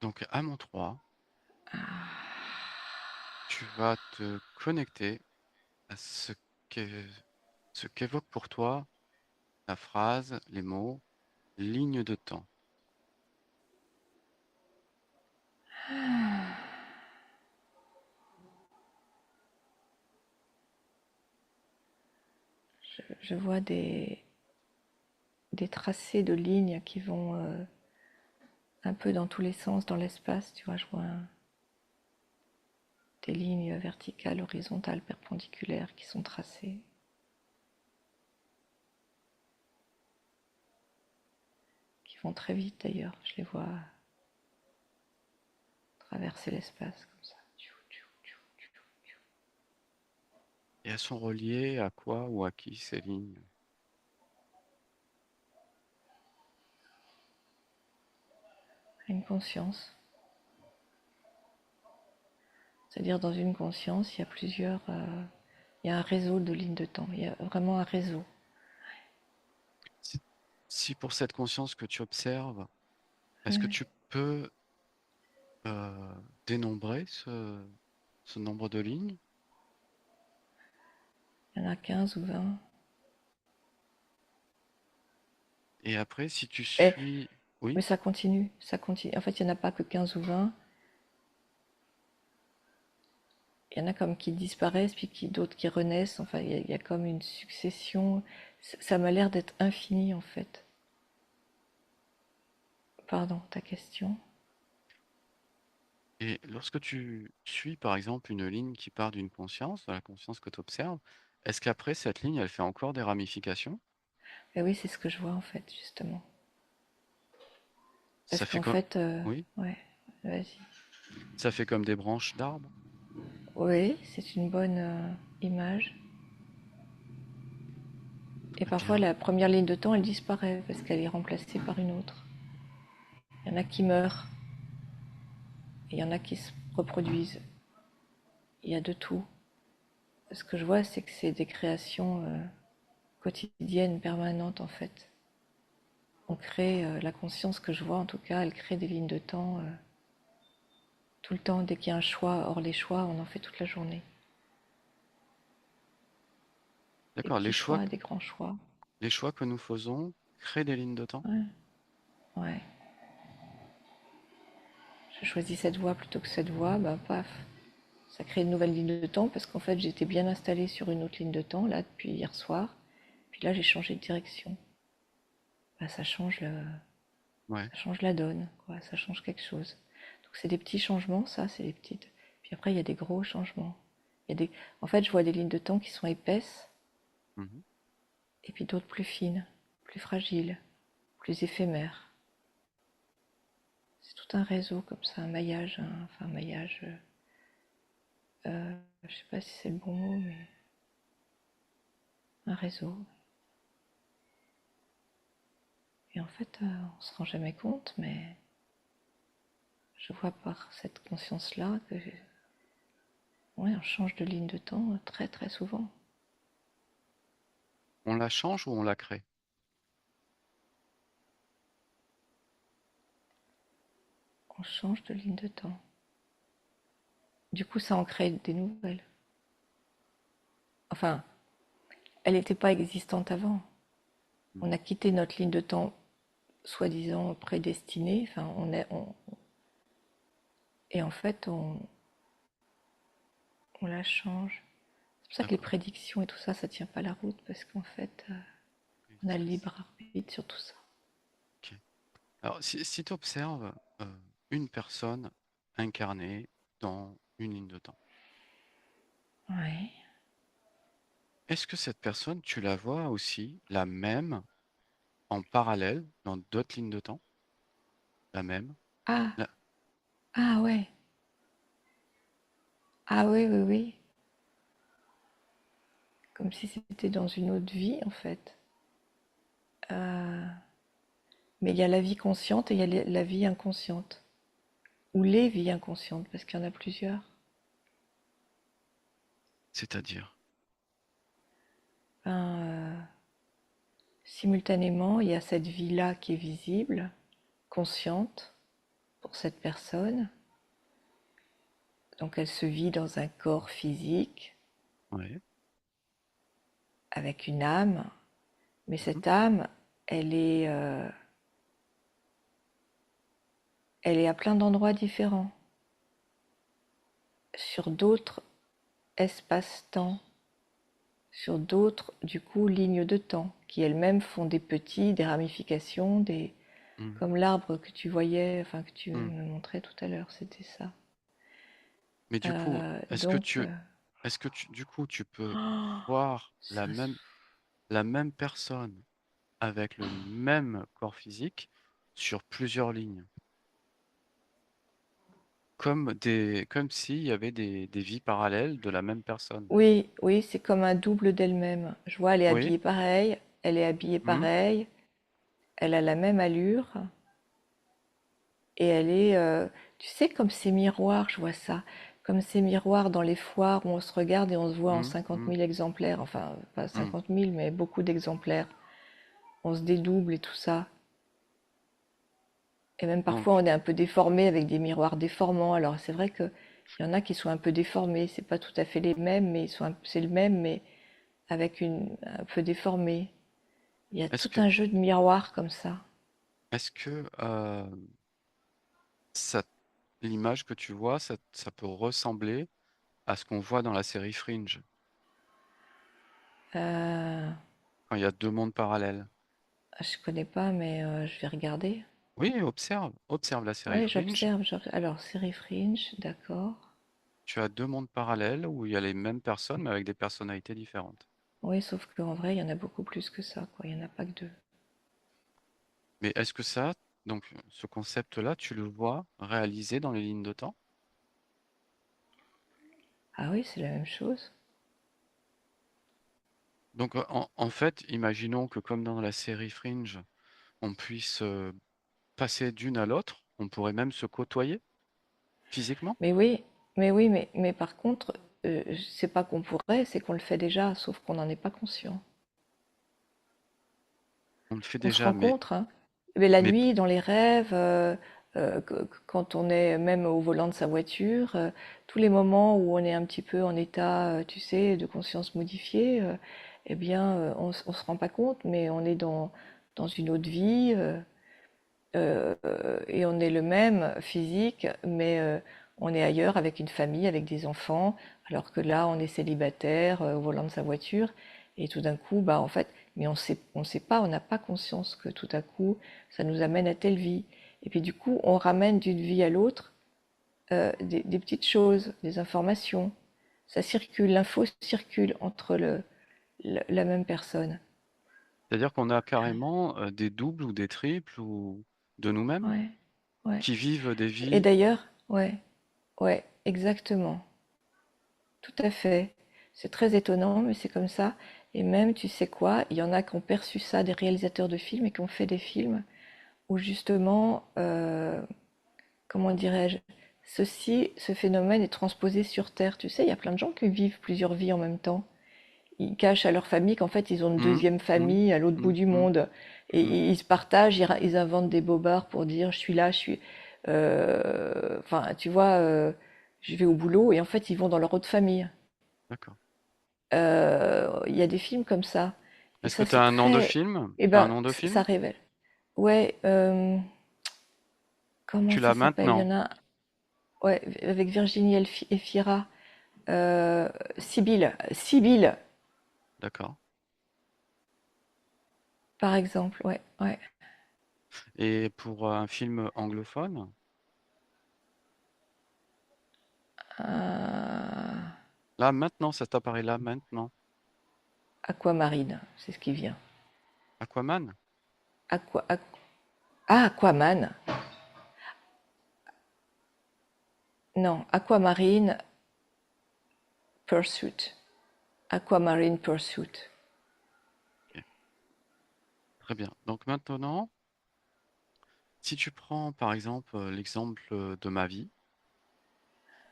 Donc à mon 3, Ah, tu vas te connecter à ce qu'évoque pour toi la phrase, les mots, ligne de temps. je vois des tracés de lignes qui vont un peu dans tous les sens dans l'espace. Tu vois, je vois des lignes verticales, horizontales, perpendiculaires qui sont tracées, qui vont très vite d'ailleurs. Je les vois traverser l'espace comme ça. Et elles sont reliées à quoi ou à qui ces lignes? Une conscience. C'est-à-dire dans une conscience, il y a il y a un réseau de lignes de temps. Il y a vraiment un réseau. Si si pour cette conscience que tu observes, est-ce que Ouais. tu peux euh, dénombrer ce nombre de lignes? Il y en a 15 ou 20. Et après, si tu Et, suis... mais Oui, ça continue, ça continue. En fait, il n'y en a pas que 15 ou 20. Il y en a comme qui disparaissent, puis d'autres qui renaissent. Enfin, il y a comme une succession. Ça m'a l'air d'être infini, en fait. Pardon, ta question. et lorsque tu suis par exemple une ligne qui part d'une conscience, de la conscience que tu observes, est-ce qu'après cette ligne, elle fait encore des ramifications? Et oui, c'est ce que je vois, en fait, justement. Parce Ça fait qu'en comme... fait, Oui, ouais, vas-y. ça fait comme des branches d'arbres. Oui, c'est une bonne image. Et Très parfois, bien. la première ligne de temps, elle disparaît parce qu'elle est remplacée par une autre. Il y en a qui meurent, et il y en a qui se reproduisent. Il y a de tout. Ce que je vois, c'est que c'est des créations quotidiennes, permanentes, en fait. On crée, la conscience que je vois, en tout cas, elle crée des lignes de temps tout le temps. Dès qu'il y a un choix, hors les choix, on en fait toute la journée. Des D'accord, petits choix, des grands choix. les choix que nous faisons créent des lignes de temps. Ouais, ouais. Je choisis cette voie plutôt que cette voie, bah paf, ça crée une nouvelle ligne de temps parce qu'en fait j'étais bien installée sur une autre ligne de temps là depuis hier soir. Puis là j'ai changé de direction. Bah, Ouais, ça change la donne, quoi. Ça change quelque chose. Donc c'est des petits changements, ça, c'est les petites. Puis après il y a des gros changements. Il y a des... En fait je vois des lignes de temps qui sont épaisses mhm, et puis d'autres plus fines, plus fragiles, plus éphémères. C'est tout un réseau comme ça, un maillage, enfin un maillage. Je sais pas si c'est le bon mot, mais un réseau. Et en fait, on se rend jamais compte, mais je vois par cette conscience-là que ouais, on change de ligne de temps très très souvent. on la change ou on la crée? On change de ligne de temps. Du coup, ça en crée des nouvelles. Enfin, elle n'était pas existante avant. On Mhm. a quitté notre ligne de temps soi-disant prédestinée. Enfin, et en fait, on la change. C'est pour ça que les D'accord. prédictions et tout ça, ça tient pas la route parce qu'en fait, Oui, on a le libre arbitre sur tout ça. ok. Alors, si tu observes une personne incarnée dans une ligne de temps, Ouais. est-ce que cette personne, tu la vois aussi la même en parallèle dans d'autres lignes de temps? La même? Ah, La- ah ouais. Ah oui, oui, oui. Comme si c'était dans une autre vie, en fait. Euh, mais il y a la vie consciente et il y a la vie inconsciente. Ou les vies inconscientes, parce qu'il y en a plusieurs. C'est-à-dire? Ben, simultanément, il y a cette vie-là qui est visible, consciente, pour cette personne. Donc elle se vit dans un corps physique Oui. avec une âme, mais Mhm. cette âme, elle est à plein d'endroits différents, sur d'autres espaces-temps, sur d'autres, du coup, lignes de temps, qui elles-mêmes font des petits, des ramifications, Mhm. comme l'arbre que tu voyais, enfin que tu Mhm. me montrais tout à l'heure, c'était ça. Mais du coup, Donc, du coup, tu peux oh, voir ça, la même personne avec le même corps physique sur plusieurs lignes, comme s'il y avait des vies parallèles de la même personne. oui, oui, c'est comme un double d'elle-même. Je vois, elle est Oui. habillée pareil, elle est habillée Mhm. pareil, elle a la même allure, et elle est, tu sais, comme ces miroirs, je vois ça, comme ces miroirs dans les foires où on se regarde et on se voit en Mhm. 50 Mhm. 000 exemplaires, enfin, pas Mhm. 50 000, mais beaucoup d'exemplaires. On se dédouble et tout ça. Et même parfois, Donc, on est un peu déformé avec des miroirs déformants. Alors, c'est vrai qu'il y en a qui sont un peu déformés. C'est pas tout à fait les mêmes, mais c'est le même, mais avec un peu déformé. Il y a est-ce tout que, un jeu de miroirs comme ça. est-ce que ça, l'image que tu vois, ça peut ressembler à ce qu'on voit dans la série Fringe, Euh, quand il y a deux mondes parallèles? je connais pas, mais je vais regarder. Oui, observe la série Oui, Fringe. j'observe. Alors, série Fringe, d'accord. Tu as deux mondes parallèles où il y a les mêmes personnes, mais avec des personnalités différentes. Oui, sauf qu'en vrai, il y en a beaucoup plus que ça, quoi. Il n'y en a pas que deux. Mais est-ce que ça, donc ce concept-là, tu le vois réalisé dans les lignes de temps? Ah oui, c'est la même chose. Donc en fait, imaginons que comme dans la série Fringe, on puisse passer d'une à l'autre, on pourrait même se côtoyer physiquement. Mais oui, mais par contre, c'est pas qu'on pourrait, c'est qu'on le fait déjà, sauf qu'on n'en est pas conscient. On le fait On se déjà, rencontre, hein. Mais la mais nuit, dans les rêves, quand on est même au volant de sa voiture, tous les moments où on est un petit peu en état, tu sais, de conscience modifiée, eh bien, on se rend pas compte, mais on est dans une autre vie, et on est le même physique, mais on est ailleurs avec une famille, avec des enfants, alors que là, on est célibataire, au volant de sa voiture, et tout d'un coup, bah en fait, mais on sait pas, on n'a pas conscience que tout à coup, ça nous amène à telle vie. Et puis du coup, on ramène d'une vie à l'autre des petites choses, des informations. Ça circule, l'info circule entre la même personne. c'est-à-dire qu'on a carrément des doubles ou des triples ou de nous-mêmes Ouais, ouais. qui vivent des Et vies. d'ailleurs, ouais, ouais, exactement. Tout à fait. C'est très étonnant, mais c'est comme ça. Et même, tu sais quoi, il y en a qui ont perçu ça, des réalisateurs de films, et qui ont fait des films où justement, comment dirais-je, ce phénomène est transposé sur Terre. Tu sais, il y a plein de gens qui vivent plusieurs vies en même temps. Ils cachent à leur famille qu'en fait, ils ont une Hum, deuxième hum, famille à l'autre bout hum, du hum, monde. Et hum. ils se partagent, ils inventent des bobards pour dire, je suis là, je suis... Enfin, tu vois, je vais au boulot, et en fait, ils vont dans leur autre famille. D'accord. Il y a des films comme ça. Et Est-ce que ça, tu as c'est un nom de très... film? Eh Tu as un ben, nom de ça film? révèle. Ouais, comment Tu ça l'as s'appelle? Il y maintenant. en a... Ouais, avec Virginie Efira. Sibylle, D'accord. par exemple. Ouais, ouais. Et pour un film anglophone, Euh, là maintenant, ça t'apparaît là maintenant. Aquamarine, c'est ce qui vient. Aquaman? Aqua, Aqu- ah, Aquaman. Non, Aquamarine Pursuit. Aquamarine Pursuit. Ok, très bien. Donc maintenant, si tu prends par exemple l'exemple de ma vie,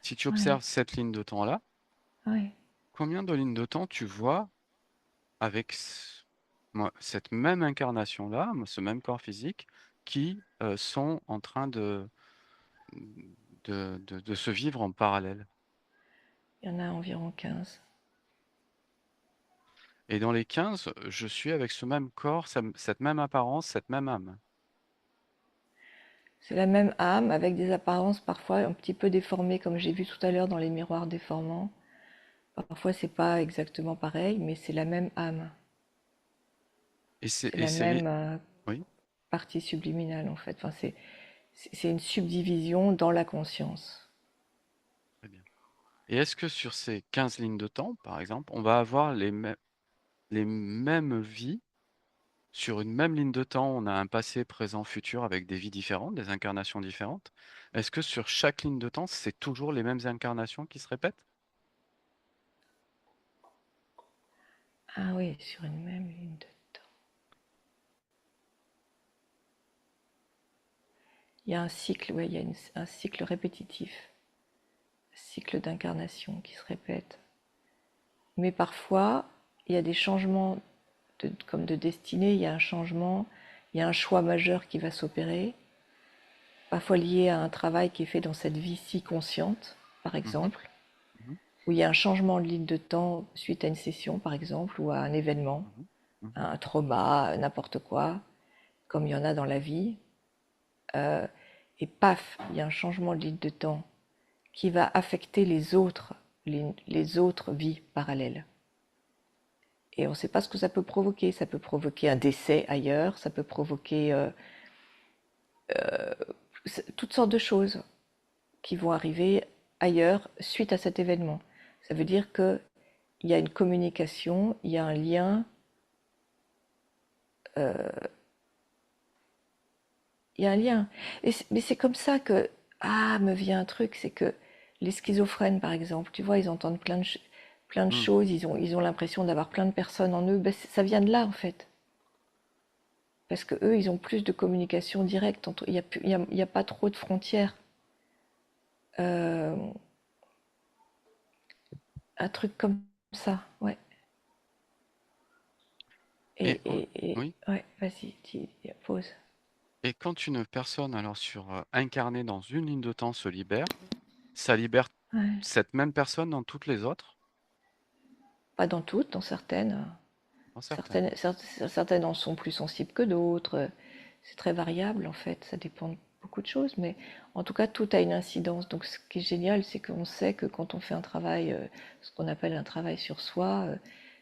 si tu Ouais, observes cette ligne de temps-là, ouais. combien de lignes de temps tu vois avec cette même incarnation-là, ce même corps physique, qui sont en train de se vivre en parallèle. Il y en a environ 15. Et dans les 15, je suis avec ce même corps, cette même apparence, cette même âme. C'est la même âme avec des apparences parfois un petit peu déformées, comme j'ai vu tout à l'heure dans les miroirs déformants. Parfois, c'est pas exactement pareil, mais c'est la même âme. C'est Et la c'est les... même Oui, partie subliminale en fait. Enfin, c'est une subdivision dans la conscience. très bien. Et est-ce que sur ces 15 lignes de temps, par exemple, on va avoir les mêmes vies? Sur une même ligne de temps, on a un passé, présent, futur avec des vies différentes, des incarnations différentes. Est-ce que sur chaque ligne de temps, c'est toujours les mêmes incarnations qui se répètent? Ah oui, sur une même ligne de temps. Il y a un cycle, ouais, il y a un cycle répétitif, un cycle d'incarnation qui se répète. Mais parfois, il y a des changements comme de destinée, il y a un changement, il y a un choix majeur qui va s'opérer, parfois lié à un travail qui est fait dans cette vie-ci consciente, par Mhm, exemple, mhm, où il y a un changement de ligne de temps suite à une session, par exemple, ou à un événement, mhm, mhm. à un trauma, n'importe quoi, comme il y en a dans la vie. Et paf, il y a un changement de ligne de temps qui va affecter les autres vies parallèles. Et on ne sait pas ce que ça peut provoquer. Ça peut provoquer un décès ailleurs, ça peut provoquer toutes sortes de choses qui vont arriver ailleurs suite à cet événement. Ça veut dire qu'il y a une communication, il y a un lien, il y a un lien. Mais c'est comme ça que, ah, me vient un truc, c'est que les schizophrènes, par exemple, tu vois, ils entendent plein de Mm. choses, ils ont l'impression d'avoir plein de personnes en eux. Ben, ça vient de là, en fait. Parce que eux, ils ont plus de communication directe. Il n'y a, il y a pas trop de frontières. Euh, un truc comme ça, ouais. Et oui. Ouais, vas-y, pose. Et quand une personne, alors incarnée dans une ligne de temps se libère, ça libère Ouais. cette même personne dans toutes les autres, Pas dans toutes, dans certaines. dans certaines. Certaines en sont plus sensibles que d'autres. C'est très variable en fait, ça dépend de beaucoup de choses, mais en tout cas tout a une incidence. Donc ce qui est génial, c'est qu'on sait que quand on fait un travail, ce qu'on appelle un travail sur soi,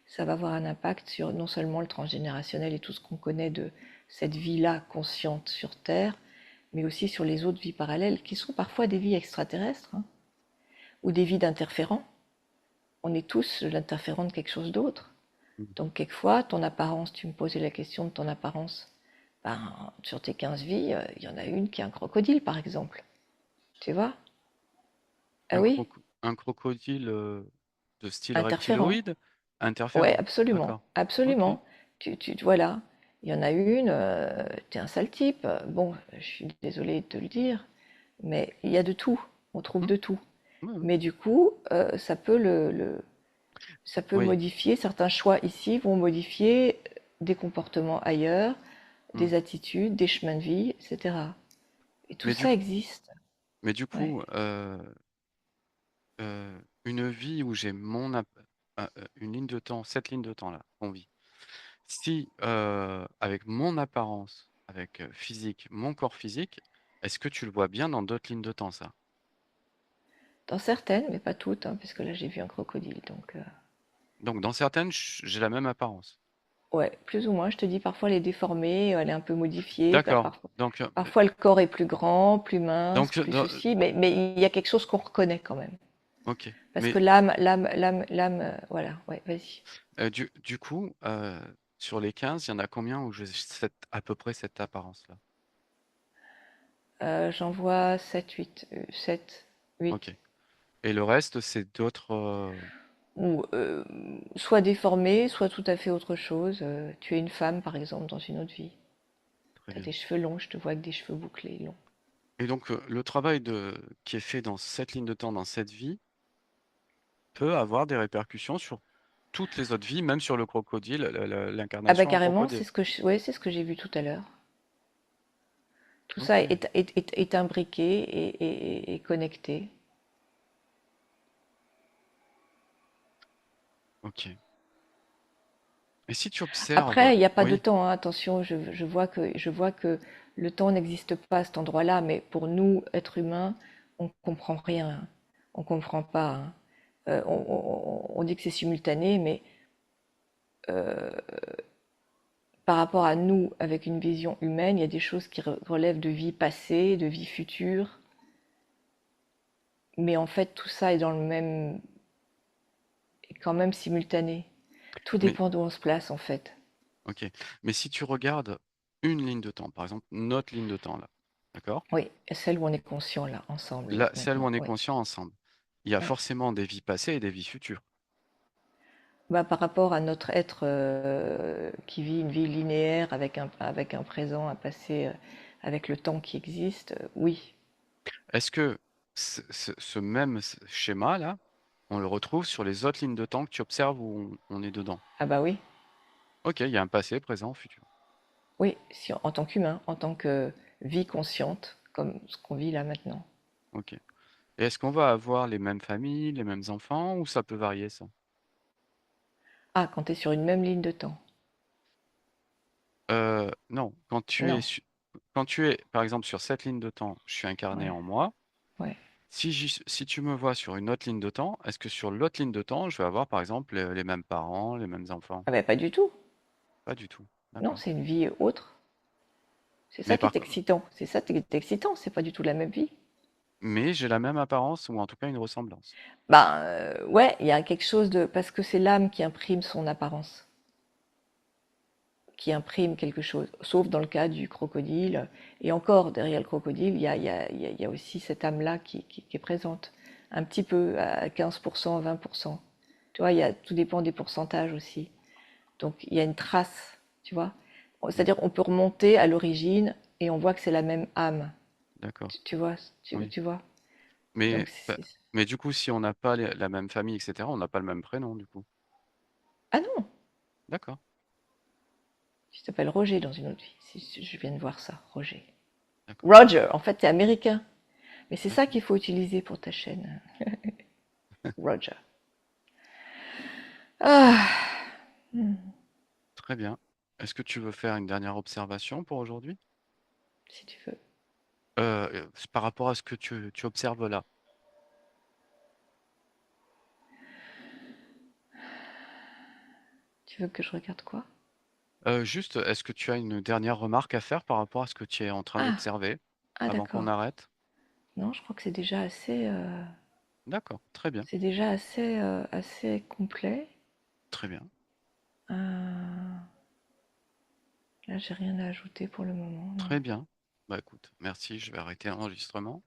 ça va avoir un impact sur non seulement le transgénérationnel et tout ce qu'on connaît de cette vie-là consciente sur Terre, mais aussi sur les autres vies parallèles, qui sont parfois des vies extraterrestres, hein, ou des vies d'interférents. On est tous l'interférent de quelque chose d'autre. Mm. Donc quelquefois, ton apparence, tu me posais la question de ton apparence. Ben, sur tes 15 vies, il y en a une qui est un crocodile, par exemple. Tu vois? Ah oui, Un crocodile de style interférent. reptiloïde, Ouais, interférent. absolument, D'accord. Ok. absolument. Voilà, il y en a une, t'es un sale type. Bon, je suis désolée de te le dire, mais il y a de tout. On trouve Mm. de tout. Oui, oui. Mais du coup, ça peut Oui. modifier, certains choix ici vont modifier des comportements ailleurs, Mm. des attitudes, des chemins de vie, etc. Et tout Mais du, ça existe. mais du Ouais. coup, une vie où j'ai une ligne de temps, cette ligne de temps-là, qu'on vit. Si avec mon apparence, avec physique, mon corps physique, est-ce que tu le vois bien dans d'autres lignes de temps, ça? Dans certaines, mais pas toutes, hein, parce que là j'ai vu un crocodile. Donc, Donc dans certaines, j'ai la même apparence. ouais, plus ou moins. Je te dis, parfois elle est déformée, elle est un peu modifiée. D'accord. Donc, Parfois le corps est plus grand, plus mince, plus dans- ceci, mais il y a quelque chose qu'on reconnaît quand même. ok. Parce que Mais l'âme, voilà, ouais, vas-y. du coup, sur les 15, il y en a combien où j'ai à peu près cette apparence-là? J'en vois 7, 8, 7, Ok. 8. Et le reste, c'est d'autres. Ou soit déformée, soit tout à fait autre chose. Tu es une femme, par exemple, dans une autre vie. Très Tu as bien. des cheveux longs, je te vois avec des cheveux bouclés longs. Et donc, le travail qui est fait dans cette ligne de temps, dans cette vie, peut avoir des répercussions sur toutes les autres vies, même sur le crocodile, Ah bah l'incarnation en carrément, crocodile. ouais, c'est ce que j'ai vu tout à l'heure. Tout ça Ok, est imbriqué et connecté. ok. Et si tu observes, Après, il n'y a pas de oui, temps, hein, attention, je vois que le temps n'existe pas à cet endroit-là, mais pour nous, êtres humains, on comprend rien, hein. On comprend pas, hein. On dit que c'est simultané, mais par rapport à nous, avec une vision humaine, il y a des choses qui relèvent de vie passée, de vie future, mais en fait, tout ça est dans le même, est quand même simultané. Tout mais dépend d'où on se place, en fait. ok. Mais si tu regardes une ligne de temps, par exemple, notre ligne de temps là, d'accord? Oui, celle où on est conscient, là, ensemble, là, Là, celle où maintenant, on est oui. conscient ensemble, il y a Ouais. forcément des vies passées et des vies futures. Bah, par rapport à notre être qui vit une vie linéaire avec un présent, un passé, avec le temps qui existe, oui. Est-ce que ce même schéma-là, on le retrouve sur les autres lignes de temps que tu observes où on est dedans? Ah bah oui, Ok, il y a un passé, présent, futur. oui, si, en tant qu'humain, en tant que vie consciente, comme ce qu'on vit là maintenant. Ok. Et est-ce qu'on va avoir les mêmes familles, les mêmes enfants, ou ça peut varier ça? Ah, quand tu es sur une même ligne de temps. Non, Non, quand tu es, par exemple, sur cette ligne de temps, je suis incarné ouais, en moi. ouais. Si tu me vois sur une autre ligne de temps, est-ce que sur l'autre ligne de temps, je vais avoir, par exemple, les mêmes parents, les mêmes enfants? Ah bah pas du tout. Pas du tout. Non, D'accord. c'est une vie autre. C'est ça Mais qui par, est excitant. C'est ça qui est excitant, c'est pas du tout la même vie. mais j'ai la même apparence, ou en tout cas une ressemblance. Bah ouais, il y a quelque chose de... Parce que c'est l'âme qui imprime son apparence, qui imprime quelque chose, sauf dans le cas du crocodile. Et encore, derrière le crocodile, il y a aussi cette âme-là qui est présente, un petit peu, à 15%, 20%. Tu vois, tout dépend des pourcentages aussi. Donc il y a une trace, tu vois. Hmm. C'est-à-dire on peut remonter à l'origine et on voit que c'est la même âme. D'accord. Tu vois, Oui. tu vois. Mais, Donc bah, mais du coup, si on n'a pas la même famille, etc., on n'a pas le même prénom, du coup. ah non, D'accord. tu t'appelles Roger dans une autre vie. Si je viens de voir ça, Roger. D'accord. Roger, en fait, t'es américain. Mais c'est ça D'accord. qu'il faut utiliser pour ta chaîne. Roger. Ah, Très bien. Est-ce que tu veux faire une dernière observation pour aujourd'hui? si tu veux. C'est par rapport à ce que tu observes là. Tu veux que je regarde quoi? Juste, est-ce que tu as une dernière remarque à faire par rapport à ce que tu es en train Ah, d'observer ah avant qu'on d'accord. arrête? Non, je crois que c'est déjà assez, D'accord, très bien, assez complet. très bien, Euh, Là, j'ai rien à ajouter pour le moment, non. très bien. Bah écoute, merci, je vais arrêter l'enregistrement.